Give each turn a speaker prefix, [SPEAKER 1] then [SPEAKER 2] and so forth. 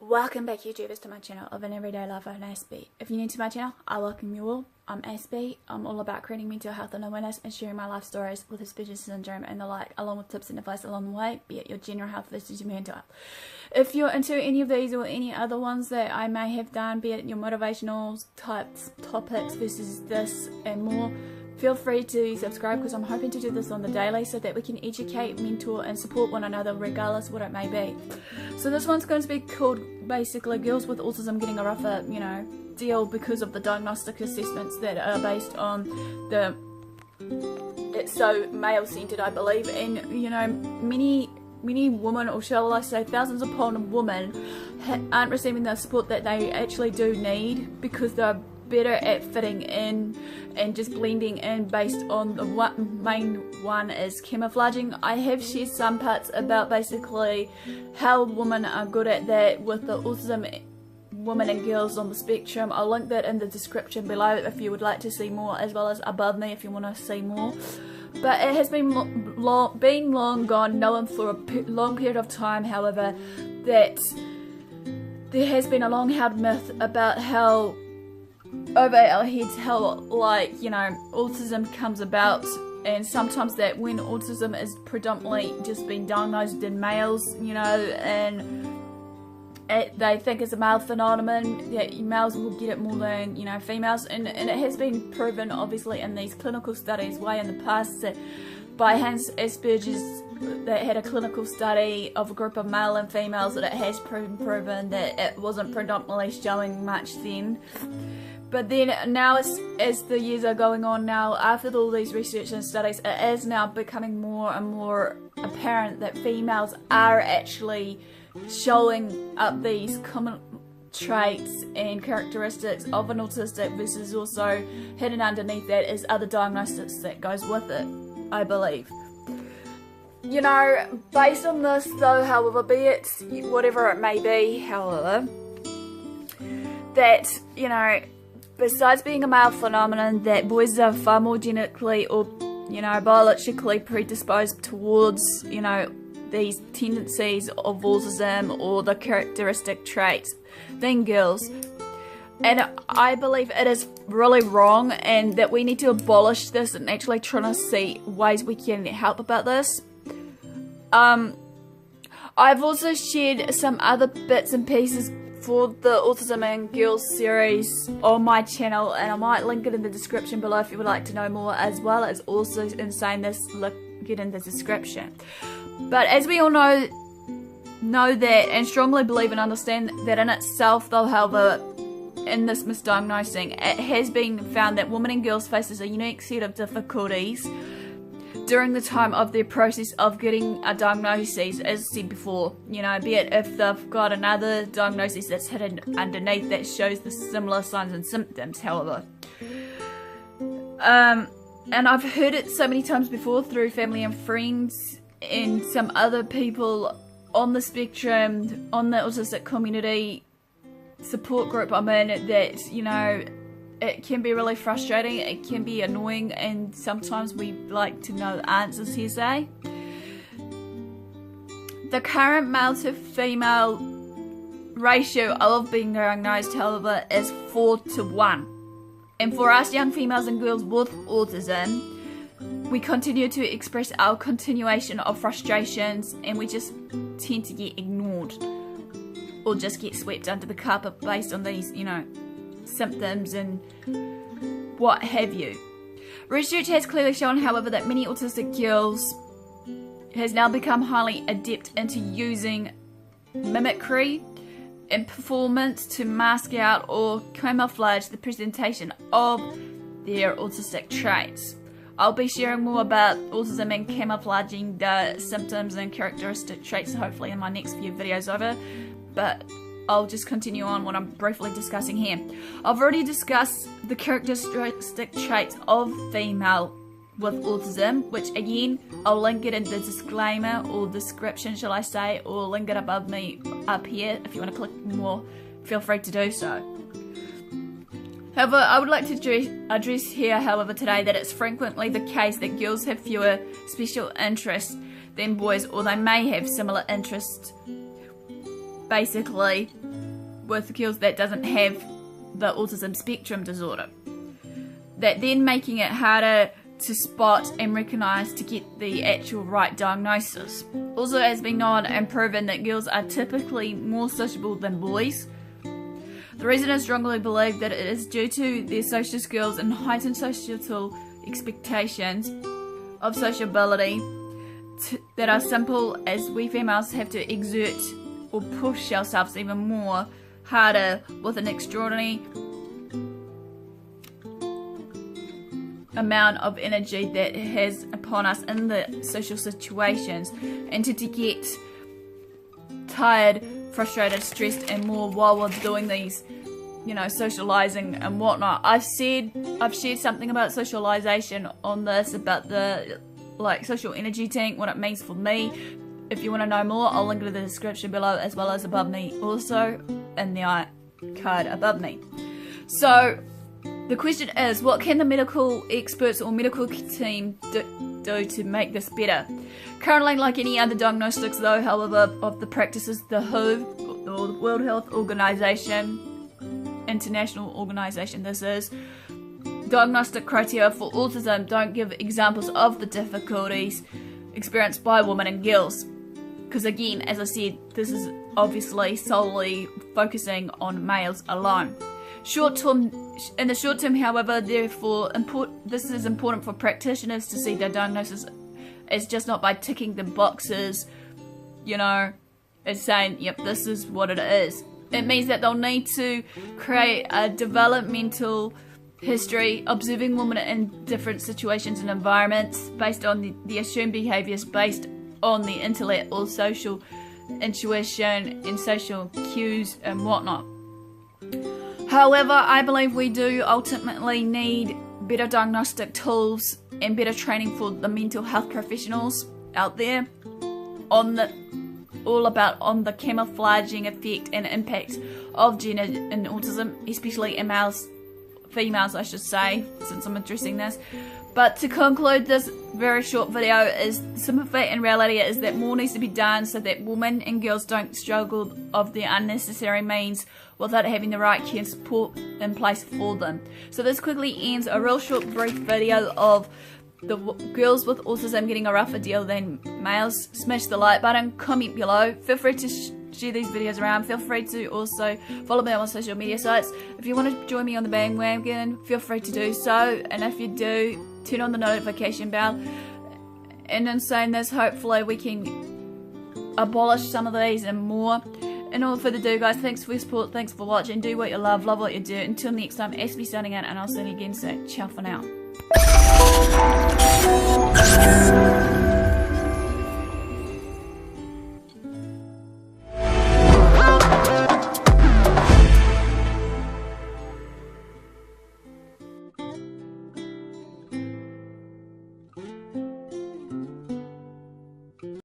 [SPEAKER 1] Welcome back, YouTubers, to my channel of an everyday life of an Aspie. If you're new to my channel, I welcome you all. I'm Aspie. I'm all about creating mental health and awareness and sharing my life stories with Asperger's syndrome and the like, along with tips and advice along the way, be it your general health versus your mental health. If you're into any of these or any other ones that I may have done, be it your motivational types topics versus this and more, feel free to subscribe, because I'm hoping to do this on the daily so that we can educate, mentor and support one another regardless what it may be. So this one's going to be called basically Girls with Autism Getting a Rougher, deal because of the diagnostic assessments that are based on the, it's so male centered, I believe, and many women, or shall I say thousands upon women, aren't receiving the support that they actually do need, because they're better at fitting in and just blending in based on the main one is camouflaging. I have shared some parts about basically how women are good at that with the autism women and girls on the spectrum. I'll link that in the description below if you would like to see more, as well as above me if you want to see more. But it has been long gone known for a long period of time, however, that there has been a long held myth about how over our heads how autism comes about, and sometimes that when autism is predominantly just being diagnosed in males, and they think it's a male phenomenon, that males will get it more than females, and it has been proven obviously in these clinical studies way in the past that by Hans Asperger's, that had a clinical study of a group of male and females, that it has proven that it wasn't predominantly showing much then. But then now, as the years are going on now, after all these research and studies, it is now becoming more and more apparent that females are actually showing up these common traits and characteristics of an autistic, versus also hidden underneath that is other diagnostics that goes with it, I believe. Based on this though, however, be it whatever it may be, however, that, besides being a male phenomenon, that boys are far more genetically or, biologically predisposed towards, these tendencies of autism or the characteristic traits than girls. And I believe it is really wrong, and that we need to abolish this and actually try to see ways we can help about this. I've also shared some other bits and pieces for the Autism and Girls series on my channel, and I might link it in the description below if you would like to know more, as well as also in saying this, get in the description. But as we all know that and strongly believe and understand that in itself, though, however, in this misdiagnosing, it has been found that women and girls faces a unique set of difficulties during the time of their process of getting a diagnosis, as said before, be it if they've got another diagnosis that's hidden underneath that shows the similar signs and symptoms, however. And I've heard it so many times before through family and friends and some other people on the spectrum, on the autistic community support group I'm in, that, it can be really frustrating, it can be annoying, and sometimes we like to know the answers, hearsay. The current male to female ratio of being diagnosed, however, is 4:1. And for us young females and girls with autism, we continue to express our continuation of frustrations, and we just tend to get ignored or just get swept under the carpet based on these, symptoms and what have you. Research has clearly shown, however, that many autistic girls has now become highly adept into using mimicry and performance to mask out or camouflage the presentation of their autistic traits. I'll be sharing more about autism and camouflaging the symptoms and characteristic traits hopefully in my next few videos over, but I'll just continue on what I'm briefly discussing here. I've already discussed the characteristic traits of female with autism, which again, I'll link it in the disclaimer or description, shall I say, or link it above me up here. If you want to click more, feel free to do so. However, I would like to address here, however, today that it's frequently the case that girls have fewer special interests than boys, or they may have similar interests basically with girls that doesn't have the autism spectrum disorder. That then making it harder to spot and recognise to get the actual right diagnosis. Also has been known and proven that girls are typically more sociable than boys. The reason I strongly believe that it is due to their social skills and heightened societal expectations of sociability that are simple, as we females have to exert or push ourselves even more harder with an extraordinary amount of energy that has upon us in the social situations, and to get tired, frustrated, stressed and more while we're doing these, you know, socializing and whatnot. I've shared something about socialization on this, about the social energy tank, what it means for me. If you want to know more, I'll link it in the description below, as well as above me, also in the card above me. So the question is, what can the medical experts or medical team do to make this better? Currently, like any other diagnostics though, however, of the practices, the WHO, or the World Health Organization, international organization this is, diagnostic criteria for autism don't give examples of the difficulties experienced by women and girls. Because again, as I said, this is obviously solely focusing on males alone. In the short term, however, therefore, this is important for practitioners to see their diagnosis as just not by ticking the boxes, you know, as saying, yep, this is what it is. It means that they'll need to create a developmental history, observing women in different situations and environments based on the assumed behaviours based on the intellect or social intuition and social cues and whatnot. However, I believe we do ultimately need better diagnostic tools and better training for the mental health professionals out there on the camouflaging effect and impact of gender in autism, especially in females I should say, since I'm addressing this. But to conclude this very short video, is the simple fact and reality is that more needs to be done so that women and girls don't struggle of the unnecessary means without having the right care and support in place for them. So this quickly ends a real short brief video of the girls with autism getting a rougher deal than males. Smash the like button, comment below, feel free to share these videos around, feel free to also follow me on social media sites. If you want to join me on the bandwagon, feel free to do so, and if you do, turn on the notification bell. And in saying this, hopefully we can abolish some of these and more. And all further ado, guys, thanks for your support, thanks for watching, do what you love what you do. Until next time, Aspie signing out, and I'll see you again soon. Ciao for now.